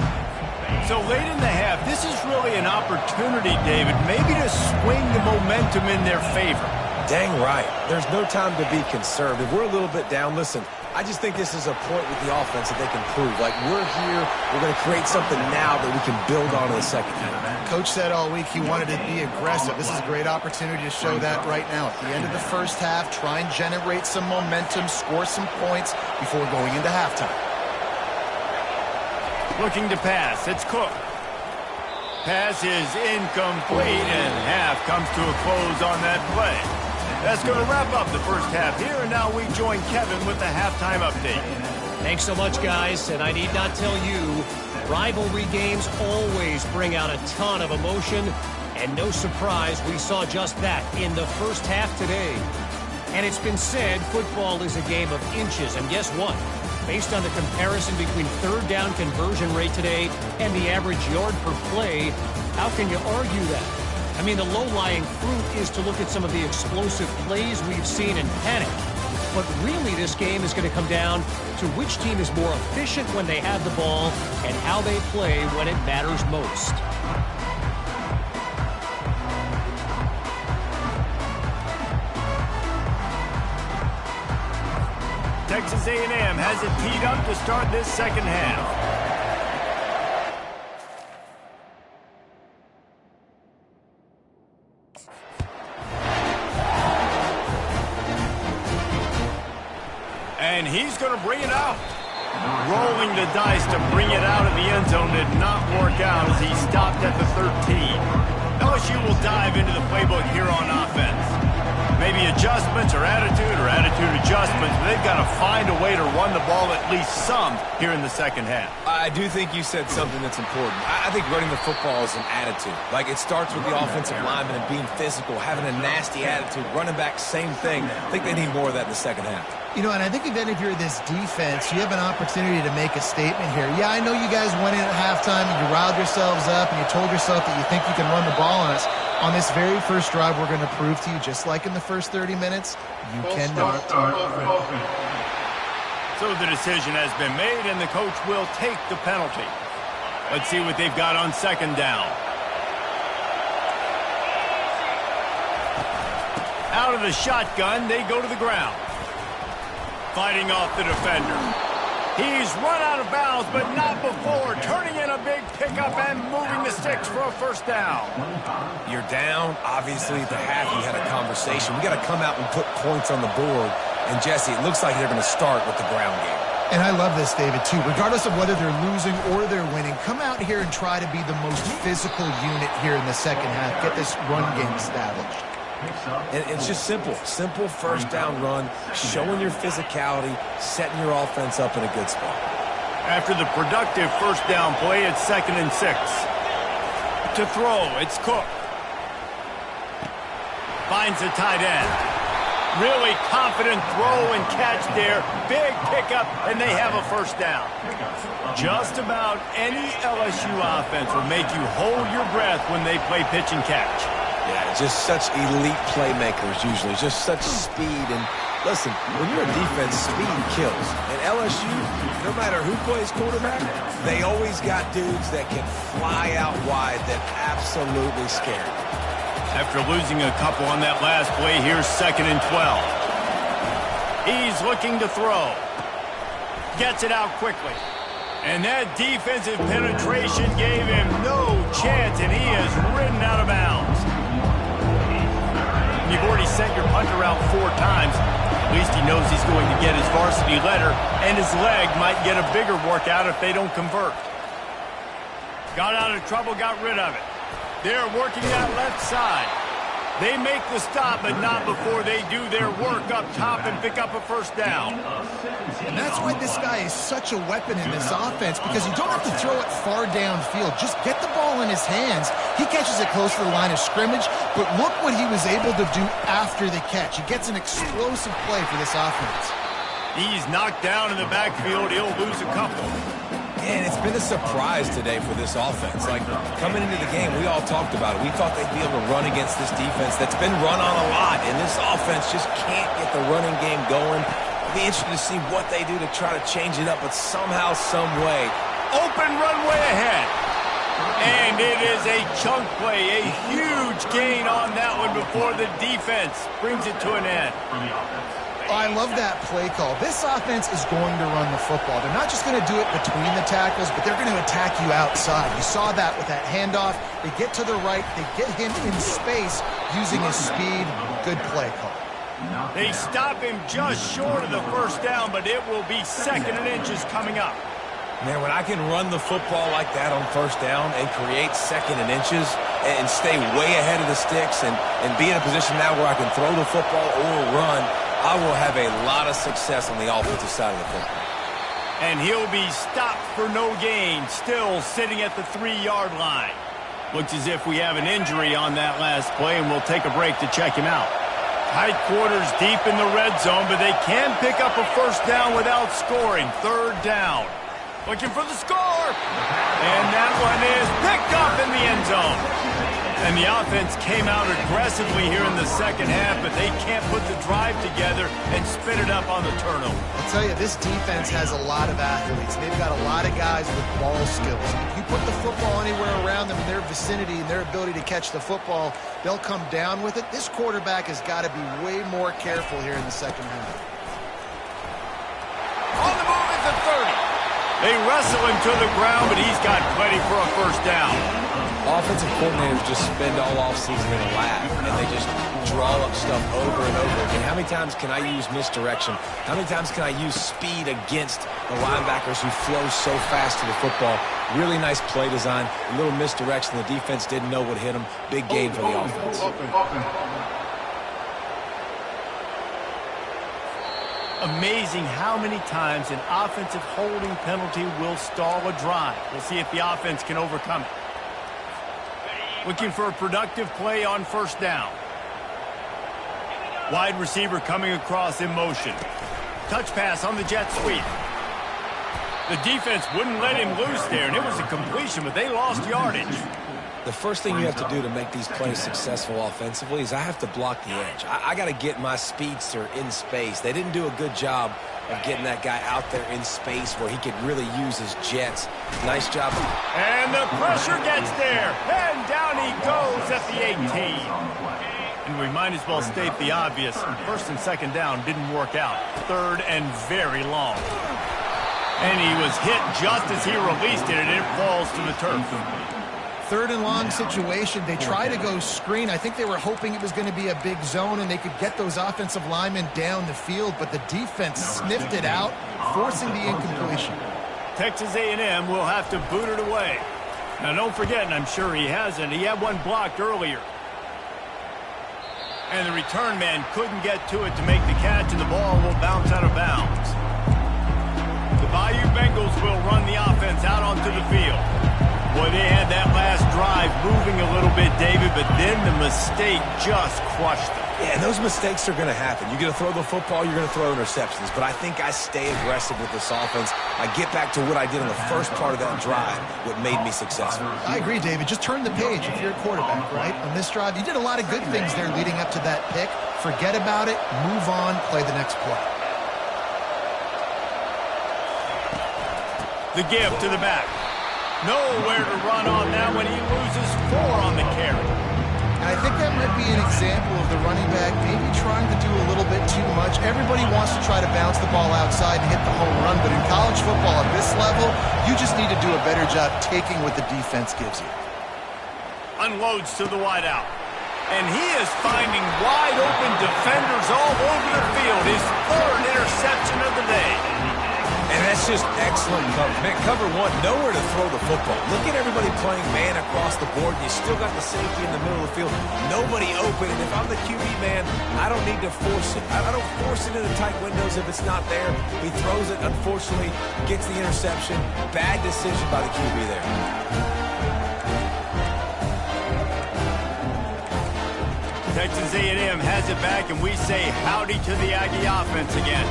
So late in the half, this is really an opportunity, David, maybe to swing the momentum in their favor. Dang right. There's no time to be conservative. We're a little bit down. Listen, I just think this is a point with the offense that they can prove. Like, we're here, we're going to create something now that we can build on in the second half. Coach said all week he wanted to be aggressive. This is a great opportunity to show that right now. At the end of the first half, try and generate some momentum, score some points before going into halftime. Looking to pass. It's Cook. Pass is incomplete, and half comes to a close on that play. That's going to wrap up the first half here, and now we join Kevin with the halftime update. Thanks so much, guys, and I need not tell you, rivalry games always bring out a ton of emotion, and no surprise we saw just that in the first half today. And it's been said football is a game of inches, and guess what? Based on the comparison between third down conversion rate today and the average yard per play, how can you argue that? I mean, the low-lying fruit is to look at some of the explosive plays we've seen in panic. But really, this game is going to come down to which team is more efficient when they have the ball and how they play when it matters most. Texas A&M has it teed up to start this second half. And he's going to bring it out. Rolling the dice to bring it out of the end zone did not work out as he stopped at the 13. LSU will dive into the playbook here on offense. Maybe adjustments or attitude adjustments, but they've got to find a way to run the ball at least some here in the second half. I do think you said something that's important. I think running the football is an attitude. Like, it starts with the offensive lineman and being physical, having a nasty attitude. Running back, same thing. I think they need more of that in the second half. You know, and I think even if you're this defense, you have an opportunity to make a statement here. Yeah, I know you guys went in at halftime and you riled yourselves up and you told yourself that you think you can run the ball on us. On this very first drive, we're going to prove to you, just like in the first 30 minutes, you cannot. So the decision has been made, and the coach will take the penalty. Let's see what they've got on second down. Out of the shotgun, they go to the ground. Fighting off the defender. He's run out of bounds, but not before turning in a big pickup and moving the sticks for a first down. You're down. Obviously, at the half, you had a conversation. We got to come out and put points on the board. And, Jesse, it looks like they're going to start with the ground game. And I love this, David, too. Regardless of whether they're losing or they're winning, come out here and try to be the most physical unit here in the second half. Get this run game established. And it's just simple. Simple first down run, showing your physicality, setting your offense up in a good spot. After the productive first down play, it's 2nd and 6. To throw, it's Cook. Finds the tight end. Really confident throw and catch there. Big pickup, and they have a first down. Just about any LSU offense will make you hold your breath when they play pitch and catch. Yeah, just such elite playmakers usually. Just such speed. And listen, when you're a defense, speed kills. And LSU, no matter who plays quarterback, they always got dudes that can fly out wide that absolutely scare you. After losing a couple on that last play, here's 2nd and 12. He's looking to throw. Gets it out quickly. And that defensive penetration gave him no chance, and he is ridden out of bounds. You've already sent your punter out 4 times. At least he knows he's going to get his varsity letter, and his leg might get a bigger workout if they don't convert. Got out of trouble, got rid of it. They're working that left side. They make the stop, but not before they do their work up top and pick up a first down. And that's why this guy is such a weapon in this offense, because you don't have to throw it far downfield. Just get the ball in his hands. He catches it close to the line of scrimmage, but look what he was able to do after the catch. He gets an explosive play for this offense. He's knocked down in the backfield. He'll lose a couple. And it's been a surprise today for this offense. Like, coming into the game, we all talked about it. We thought they'd be able to run against this defense that's been run on a lot, and this offense just can't get the running game going. It'll be interesting to see what they do to try to change it up, but somehow, some way. Open runway ahead. And it is a chunk play, a huge gain on that one before the defense brings it to an end. Oh, I love that play call. This offense is going to run the football. They're not just going to do it between the tackles, but they're going to attack you outside. You saw that with that handoff. They get to the right. They get him in space using his speed. Good play call. They stop him just short of the first down, but it will be 2nd and inches coming up. Man, when I can run the football like that on first down and create 2nd and inches and stay way ahead of the sticks and be in a position now where I can throw the football or run, I will have a lot of success on the offensive side of the football. And he'll be stopped for no gain, still sitting at the 3-yard line. Looks as if we have an injury on that last play, and we'll take a break to check him out. Tight quarters deep in the red zone, but they can pick up a first down without scoring. 3rd down. Looking for the score. And that one is picked up in the end zone. And the offense came out aggressively here in the second half, but they can't put the drive together and spin it up on the turnover. I'll tell you, this defense has a lot of athletes. They've got a lot of guys with ball skills. If you put the football anywhere around them in their vicinity and their ability to catch the football, they'll come down with it. This quarterback has got to be way more careful here in the second half. On the move at the 30. They wrestle him to the ground, but he's got plenty for a first down. Offensive coordinators just spend all offseason in a lab, and they just draw up stuff over and over again. How many times can I use misdirection? How many times can I use speed against the linebackers who flow so fast to the football? Really nice play design, a little misdirection. The defense didn't know what hit them. Big gain for the offense. Amazing how many times an offensive holding penalty will stall a drive. We'll see if the offense can overcome it. Looking for a productive play on first down. Wide receiver coming across in motion. Touch pass on the jet sweep. The defense wouldn't let him loose there, and it was a completion, but they lost yardage. The first thing you have to do to make these plays successful offensively is I have to block the edge. I got to get my speedster in space. They didn't do a good job of getting that guy out there in space where he could really use his jets. Nice job. And the pressure gets there. And down he goes at the 18. And we might as well state the obvious. First and second down didn't work out. 3rd and very long. And he was hit just as he released it, and it falls to the turf. third and long situation. They try to go screen. I think they were hoping it was going to be a big zone and they could get those offensive linemen down the field, but the defense sniffed it out, forcing the incompletion. Texas A&M will have to boot it away. Now, don't forget, and I'm sure he hasn't, he had one blocked earlier. And the return man couldn't get to it to make the catch, and the ball will bounce out of bounds. The Bayou Bengals will run the offense out onto the field. Boy, they had that last drive moving a little bit, David, but then the mistake just crushed them. Yeah, and those mistakes are going to happen. You're going to throw the football, you're going to throw interceptions. But I think I stay aggressive with this offense. I get back to what I did in the first part of that drive, what made me successful. I agree, David. Just turn the page if you're a quarterback, right? On this drive, you did a lot of good things there leading up to that pick. Forget about it, move on, play the next play. The give to the back. Nowhere to run on that when he loses 4 on the carry. And I think that might be an example of the running back maybe trying to do a little bit too much. Everybody wants to try to bounce the ball outside and hit the home run, but in college football at this level, you just need to do a better job taking what the defense gives you. Unloads to the wideout. And he is finding wide open defenders all over the field. His 3rd interception of the day. And that's just excellent coverage. Man, cover 1, nowhere to throw the football. Look at everybody playing man across the board, and you still got the safety in the middle of the field. Nobody open, and if I'm the QB man, I don't need to force it. I don't force it into tight windows if it's not there. He throws it, unfortunately, gets the interception. Bad decision by the QB there. Texas A&M has it back, and we say howdy to the Aggie offense again.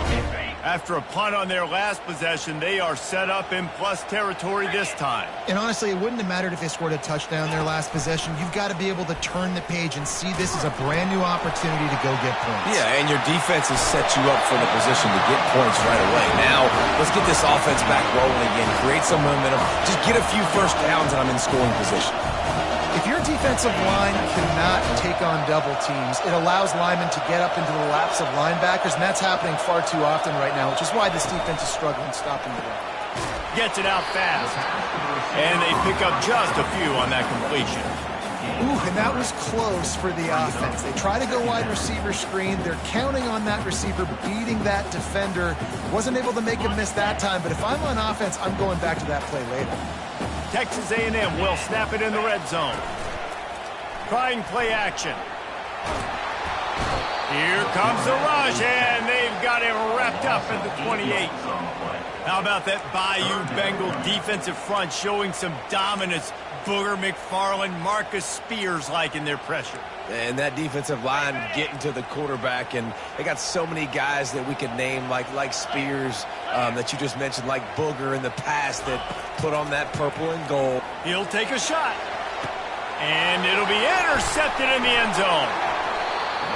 After a punt on their last possession, they are set up in plus territory this time. And honestly, it wouldn't have mattered if they scored a touchdown their last possession. You've got to be able to turn the page and see this as a brand new opportunity to go get points. Yeah, and your defense has set you up for the position to get points right away. Now, let's get this offense back rolling again, create some momentum, just get a few first downs, and I'm in scoring position. If your defensive line cannot take on double teams, it allows linemen to get up into the laps of linebackers, and that's happening far too often right now, which is why this defense is struggling stopping the run. Gets it out fast. And they pick up just a few on that completion. Ooh, and that was close for the offense. They try to go wide receiver screen. They're counting on that receiver beating that defender. Wasn't able to make him miss that time, but if I'm on offense, I'm going back to that play later. Texas A&M will snap it in the red zone. Trying play action. Here comes the rush, and they've got him wrapped up at the 28. How about that Bayou Bengal defensive front showing some dominance? Booger McFarland, Marcus Spears-like in their pressure. And that defensive line getting to the quarterback, and they got so many guys that we could name like Spears that you just mentioned, like Booger in the past that put on that purple and gold. He'll take a shot. And it'll be intercepted in the end zone.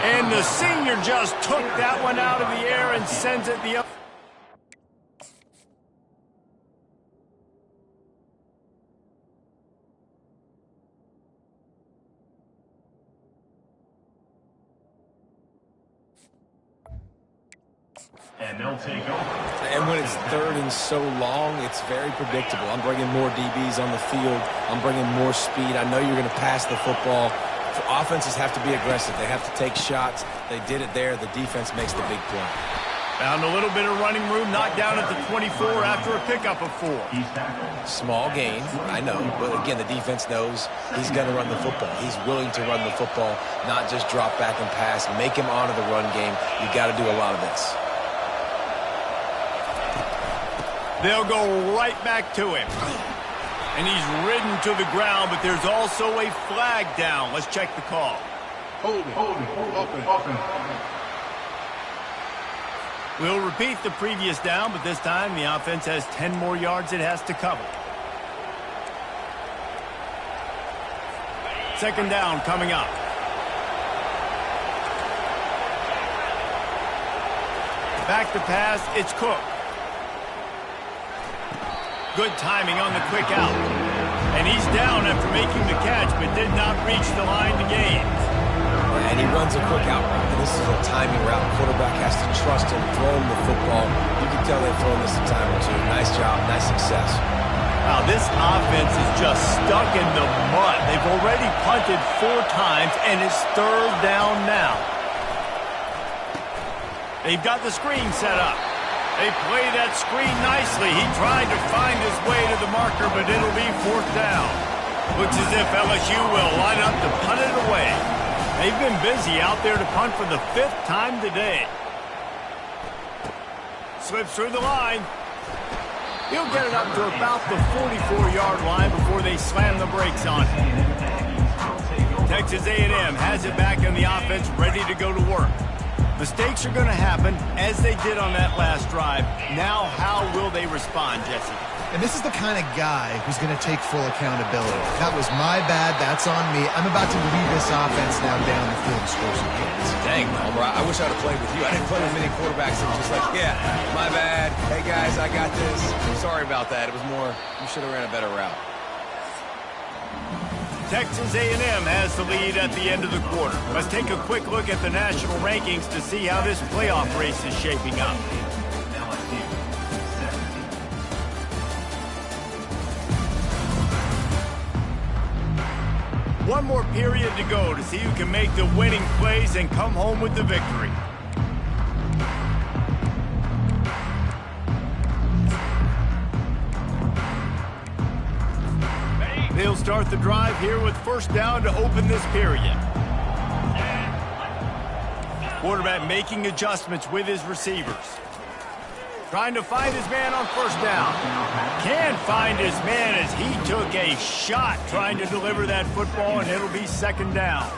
And the senior just took that one out of the air and sends it the other. And they'll take over. And when it's 3rd and so long, it's very predictable. I'm bringing more DBs on the field. I'm bringing more speed. I know you're going to pass the football. Offenses have to be aggressive. They have to take shots. They did it there. The defense makes the big play. Found a little bit of running room, knocked down at the 24 after a pickup of 4. Small gain, I know. But again, the defense knows he's going to run the football. He's willing to run the football, not just drop back and pass. Make him honor the run game. You got to do a lot of this. They'll go right back to him. And he's ridden to the ground, but there's also a flag down. Let's check the call. Hold it. We'll repeat the previous down, but this time the offense has 10 more yards it has to cover. 2nd down coming up. Back to pass, it's Cook. Good timing on the quick out. And he's down after making the catch, but did not reach the line to gain. And he runs a quick out route. And this is a timing route. Quarterback has to trust him, throw him the football. You can tell they've thrown this a time or two. Nice job, nice success. Wow, this offense is just stuck in the mud. They've already punted 4 times, and it's 3rd down now. They've got the screen set up. They play that screen nicely. He tried to find his way to the marker, but it'll be 4th down. Looks as if LSU will line up to punt it away. They've been busy out there to punt for the 5th time today. Slips through the line. He'll get it up to about the 44-yard line before they slam the brakes on it. Texas A&M has it back in the offense, ready to go to work. Mistakes are going to happen, as they did on that last drive. Now, how will they respond, Jesse? And this is the kind of guy who's going to take full accountability. That was my bad. That's on me. I'm about to lead this offense now down the field and score some points. Dang, Homer, I wish I would have played with you. I didn't play with many quarterbacks that were just like, yeah, my bad. Hey, guys, I got this. Sorry about that. It was more, you should have ran a better route. Texas A&M has the lead at the end of the quarter. Let's take a quick look at the national rankings to see how this playoff race is shaping up. One more period to go to see who can make the winning plays and come home with the victory. They'll start the drive here with 1st down to open this period. Quarterback making adjustments with his receivers. Trying to find his man on 1st down. Can't find his man as he took a shot trying to deliver that football, and it'll be 2nd down.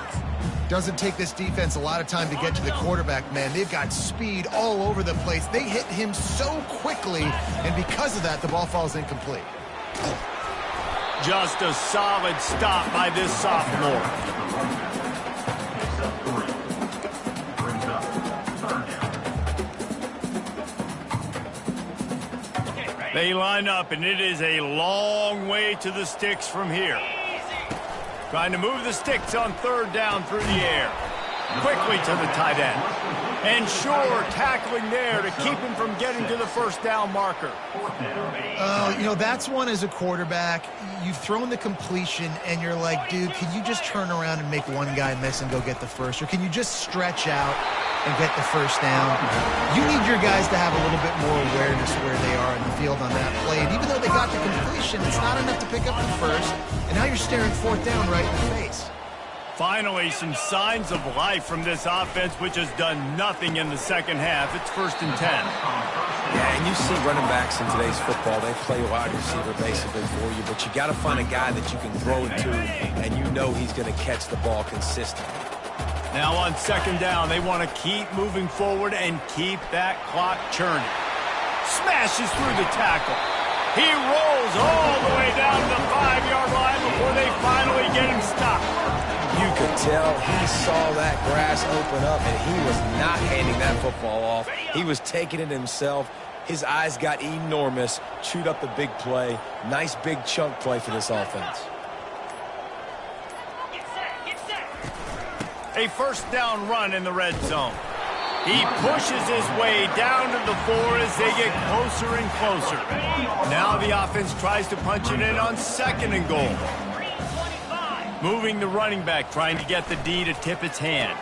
Doesn't take this defense a lot of time to get to the quarterback, man. They've got speed all over the place. They hit him so quickly, and because of that, the ball falls incomplete. Just a solid stop by this sophomore. They line up, and it is a long way to the sticks from here. Trying to move the sticks on 3rd down through the air. Quickly to the tight end. And sure, tackling there to keep him from getting to the 1st down marker. You know, that's one as a quarterback. You've thrown the completion, and you're like, dude, can you just turn around and make one guy miss and go get the first? Or can you just stretch out and get the 1st down? You need your guys to have a little bit more awareness where they are in the field on that play. And even though they got the completion, it's not enough to pick up the 1st. And now you're staring 4th down right in the face. Finally, some signs of life from this offense, which has done nothing in the 2nd half. It's 1st and 10. Yeah, and you see running backs in today's football, they play wide receiver basically for you, but you got to find a guy that you can throw it to, and you know he's going to catch the ball consistently. Now on 2nd down, they want to keep moving forward and keep that clock churning. Smashes through the tackle. He rolls all the way down to the 5-yard line before they finally get him stopped. You could tell he saw that grass open up, and he was not handing that football off. He was taking it himself. His eyes got enormous, chewed up the big play. Nice big chunk play for this offense. A 1st down run in the red zone. He pushes his way down to the 4 as they get closer and closer. Now the offense tries to punch it in on 2nd and goal. Moving the running back, trying to get the D to tip its hand.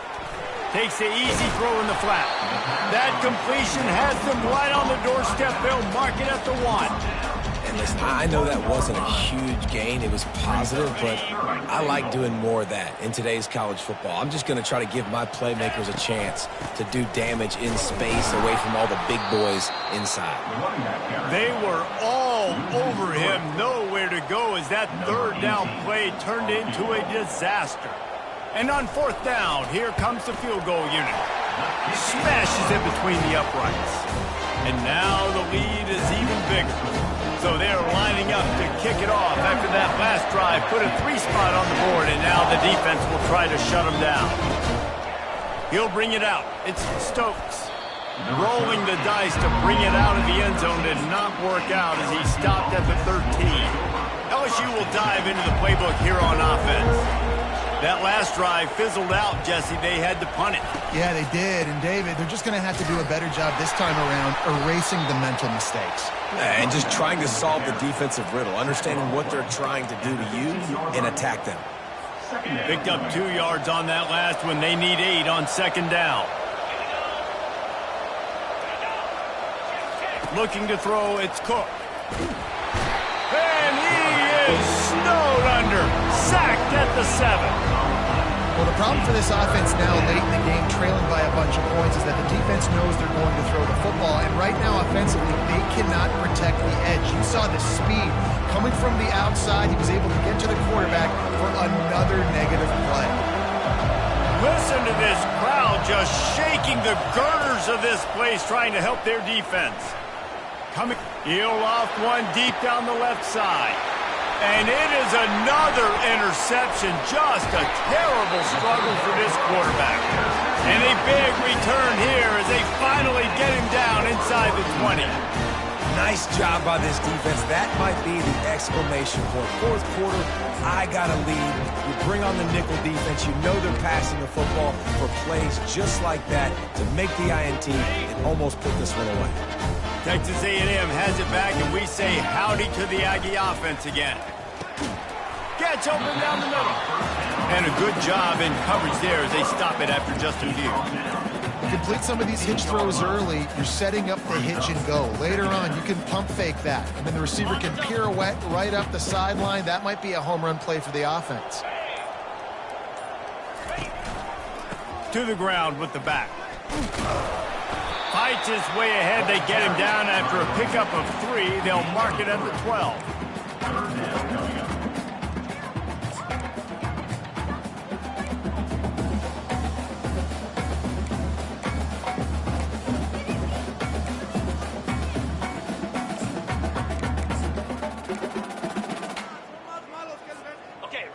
Takes the easy throw in the flat. That completion has them right on the doorstep. They'll mark it at the 1. And listen, I know that wasn't a huge gain. It was positive, but I like doing more of that in today's college football. I'm just going to try to give my playmakers a chance to do damage in space away from all the big boys inside. They were all over him. Nowhere to go as that 3rd down play turned into a disaster. And on 4th down, here comes the field goal unit. Smashes it between the uprights. And now the lead is even bigger. So they're lining up to kick it off after that last drive. Put a 3-spot on the board, and now the defense will try to shut them down. He'll bring it out. It's Stokes. Rolling the dice to bring it out of the end zone did not work out as he stopped at the 13. LSU will dive into the playbook here on offense. That last drive fizzled out, Jesse. They had to punt it. Yeah, they did. And, David, they're just going to have to do a better job this time around erasing the mental mistakes. And just trying to solve the defensive riddle, understanding what they're trying to do to you and attack them. Picked up 2 yards on that last one. They need 8 on second down. Looking to throw, it's Cook. And he is snowed under. Sacked at the 7. Well, the problem for this offense now late in the game, trailing by a bunch of points, is that the defense knows they're going to throw the football. And right now, offensively, they cannot protect the edge. You saw the speed coming from the outside. He was able to get to the quarterback for another negative play. Listen to this crowd just shaking the girders of this place, trying to help their defense. He'll loft one deep down the left side. And it is another interception. Just a terrible struggle for this quarterback. And a big return here as they finally get him down inside the 20. Nice job by this defense. That might be the exclamation point. Fourth quarter, I got a lead. You bring on the nickel defense. You know they're passing the football for plays just like that to make the INT and almost put this one away. Texas A&M has it back, and we say howdy to the Aggie offense again. Catch open down the middle. And a good job in coverage there as they stop it after just a few. Complete some of these hitch throws early. You're setting up the hitch and go. Later on, you can pump fake that. And then the receiver can pirouette right up the sideline. That might be a home run play for the offense. To the ground with the back. Fights his way ahead. They get him down after a pickup of 3. They'll mark it at the 12.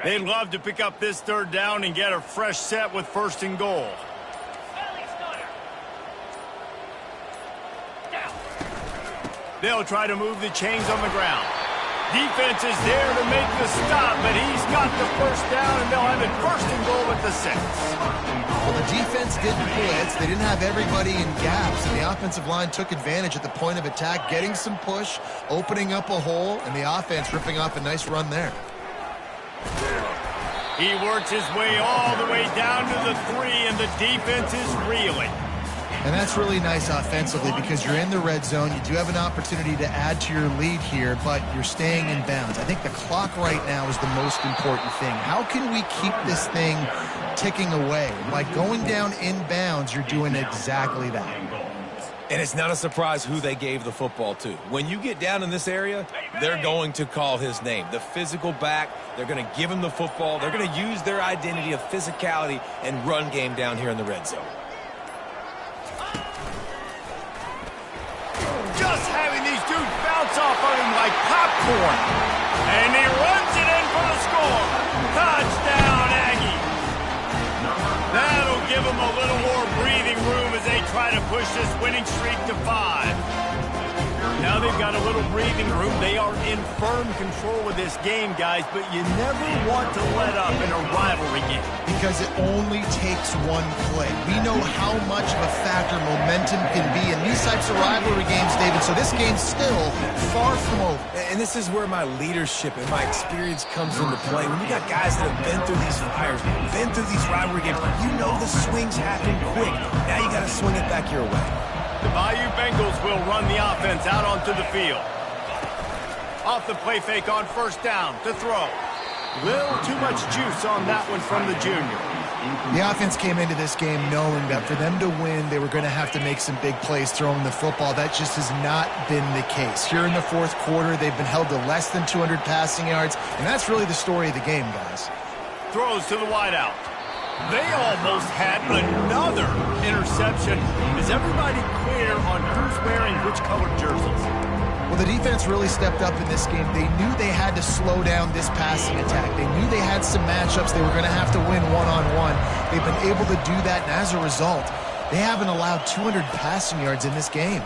They'd love to pick up this third down and get a fresh set with 1st and goal. They'll try to move the chains on the ground. Defense is there to make the stop, but he's got the 1st down, and they'll have it 1st and goal at the 6. Well, the defense didn't blitz. They didn't have everybody in gaps, and the offensive line took advantage at the point of attack, getting some push, opening up a hole, and the offense ripping off a nice run there. He works his way all the way down to the 3, and the defense is reeling. And that's really nice offensively because you're in the red zone. You do have an opportunity to add to your lead here, but you're staying in bounds. I think the clock right now is the most important thing. How can we keep this thing ticking away? By going down in bounds, you're doing exactly that. And it's not a surprise who they gave the football to. When you get down in this area, they're going to call his name. The physical back, they're going to give him the football. They're going to use their identity of physicality and run game down here in the red zone. Just having these dudes bounce off of him like popcorn. And he runs it in for the score. Touchdown, Aggie. That'll give them a little more breathing room as they try to push this winning streak to 5. Now they've got a little breathing room. They are in firm control of this game, guys, but you never want to let up in a rivalry game. Because it only takes one play. We know how much of a factor momentum can be in these types of rivalry games, David, so this game's still far from over. And this is where my leadership and my experience comes into play. When you got guys that have been through these fires, been through these rivalry games, you know the swings happen quick. Now you got to swing it back your way. The Bayou Bengals will run the offense out onto the field. Off the play fake on 1st down to throw. Little too much juice on that one from the junior. The offense came into this game knowing that for them to win, they were going to have to make some big plays throwing the football. That just has not been the case. Here in the 4th quarter, they've been held to less than 200 passing yards, and that's really the story of the game, guys. Throws to the wideout. They almost had another interception. Is everybody clear on who's wearing which colored jerseys? Well, the defense really stepped up in this game. They knew they had to slow down this passing attack. They knew they had some matchups they were going to have to win one-on-one. They've been able to do that, and as a result, they haven't allowed 200 passing yards in this game.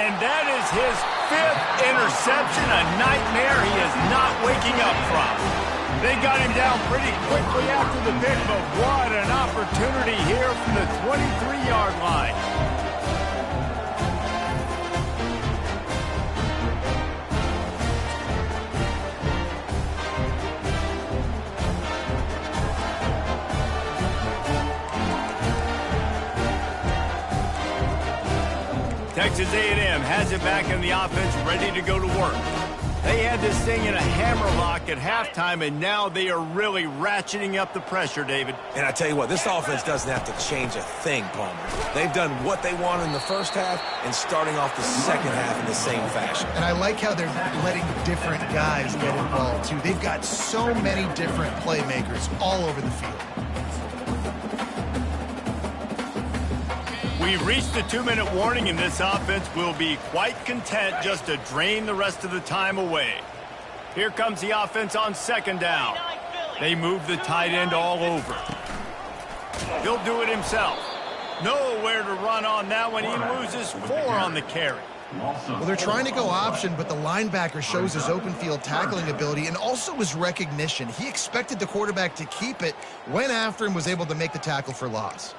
And that is his 5th interception, a nightmare he is not waking up from. They got him down pretty quickly after the pick, but what an opportunity here from the 23-yard line. Texas A&M has it back in the offense, ready to go to work. They had this thing in a hammerlock at halftime, and now they are really ratcheting up the pressure, David. And I tell you what, this offense doesn't have to change a thing, Palmer. They've done what they want in the first half and starting off the second half in the same fashion. And I like how they're letting different guys get involved, too. They've got so many different playmakers all over the field. We've reached the 2-minute warning, and this offense will be quite content just to drain the rest of the time away. Here comes the offense on second down. They move the tight end all over. He'll do it himself. Nowhere to run on that one. He loses 4 on the carry. Well, they're trying to go option, but the linebacker shows his open field tackling ability and also his recognition. He expected the quarterback to keep it, went after him, was able to make the tackle for loss.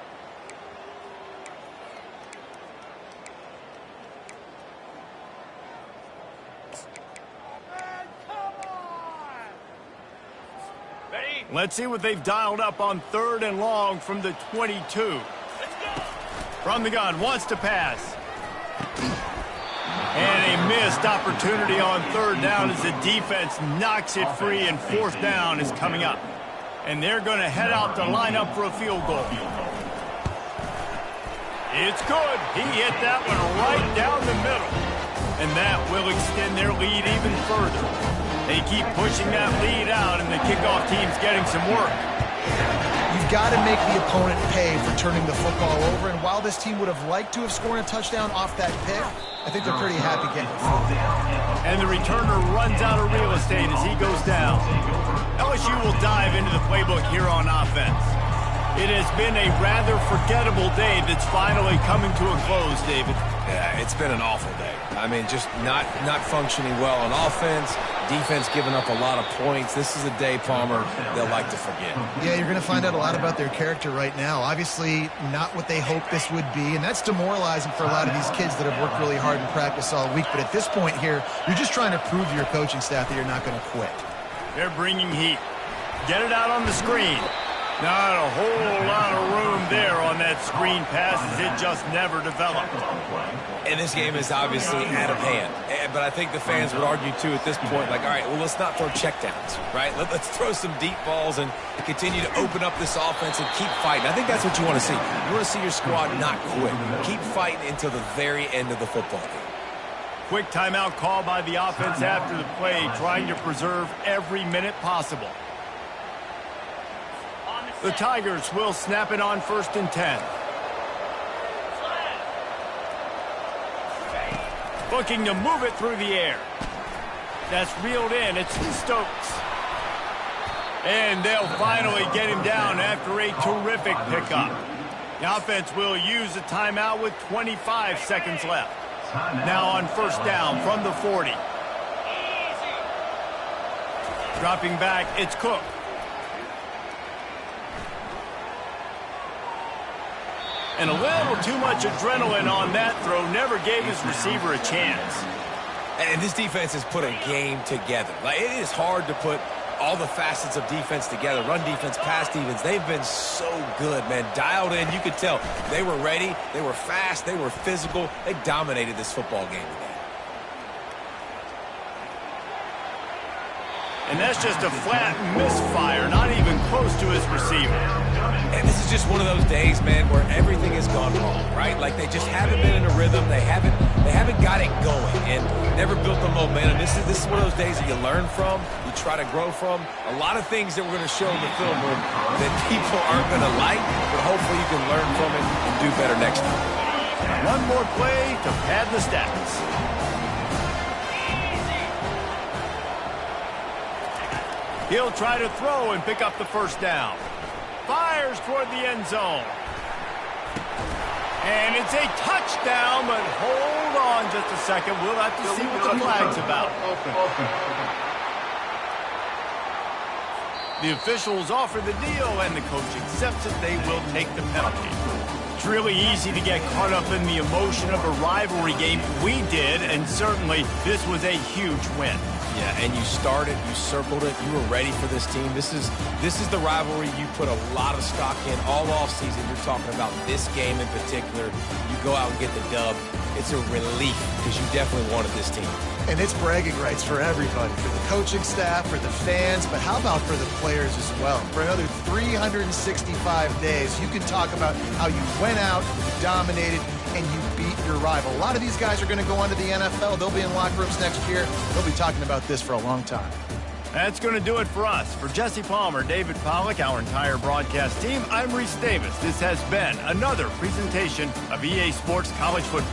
Let's see what they've dialed up on 3rd and long from the 22. From the gun, wants to pass. And a missed opportunity on 3rd down as the defense knocks it free, and 4th down is coming up. And they're going to head out to line up for a field goal. It's good. He hit that one right down the middle. And that will extend their lead even further. They keep pushing that lead out, and the kickoff team's getting some work. You've got to make the opponent pay for turning the football over, and while this team would have liked to have scored a touchdown off that pick, I think they're pretty happy getting the field. And the returner runs out of real estate as he goes down. LSU will dive into the playbook here on offense. It has been a rather forgettable day that's finally coming to a close, David. Yeah, it's been an awful day. I mean, just not functioning well on offense, defense giving up a lot of points. This is a day, Palmer, they'll like to forget. Yeah, you're going to find out a lot about their character right now. Obviously, not what they hoped this would be, and that's demoralizing for a lot of these kids that have worked really hard in practice all week. But at this point here, you're just trying to prove to your coaching staff that you're not going to quit. They're bringing heat. Get it out on the screen. Not a whole lot of room there on that screen pass, as it just never developed. And this game is obviously out of hand. But I think the fans would argue, too, at this point, like, all right, well, let's not throw checkdowns, right? Let's throw some deep balls and continue to open up this offense and keep fighting. I think that's what you want to see. You want to see your squad not quit. Keep fighting until the very end of the football game. Quick timeout call by the offense after the play, trying to preserve every minute possible. The Tigers will snap it on 1st and 10. Looking to move it through the air. That's reeled in. It's Stokes. And they'll finally get him down after a terrific pickup. The offense will use a timeout with 25 seconds left. Now on 1st down from the 40. Dropping back, it's Cook. And a little too much adrenaline on that throw, never gave his receiver a chance. And this defense has put a game together. Like, it is hard to put all the facets of defense together. Run defense, pass defense. They've been so good, man. Dialed in. You could tell they were ready. They were fast. They were physical. They dominated this football game today. And that's just a flat misfire, not even close to his receiver. And this is just one of those days, man, where everything has gone wrong, right? Like, they just haven't been in a rhythm. They haven't got it going and never built the momentum. This is one of those days that you learn from, you try to grow from. A lot of things that we're going to show in the film room that people aren't going to like, but hopefully you can learn from it and do better next time. One more play to pad the stats. He'll try to throw and pick up the 1st down. Fires toward the end zone. And it's a touchdown, but hold on just a second. We'll have to see what the flag's about. The officials offer the deal, and the coach accepts it. They will take the penalty. It's really easy to get caught up in the emotion of a rivalry game. We did, and certainly this was a huge win. Yeah, and you started, you circled it, you were ready for this team. This is the rivalry you put a lot of stock in all offseason. You're talking about this game in particular. You go out and get the dub. It's a relief because you definitely wanted this team. And it's bragging rights for everybody, for the coaching staff, for the fans, but how about for the players as well? For another 365 days, you can talk about how you went out, you dominated, and you beat your rival. A lot of these guys are going to go on to the NFL. They'll be in locker rooms next year. They'll be talking about this for a long time. That's going to do it for us. For Jesse Palmer, David Pollack, our entire broadcast team, I'm Reese Davis. This has been another presentation of EA Sports College Football.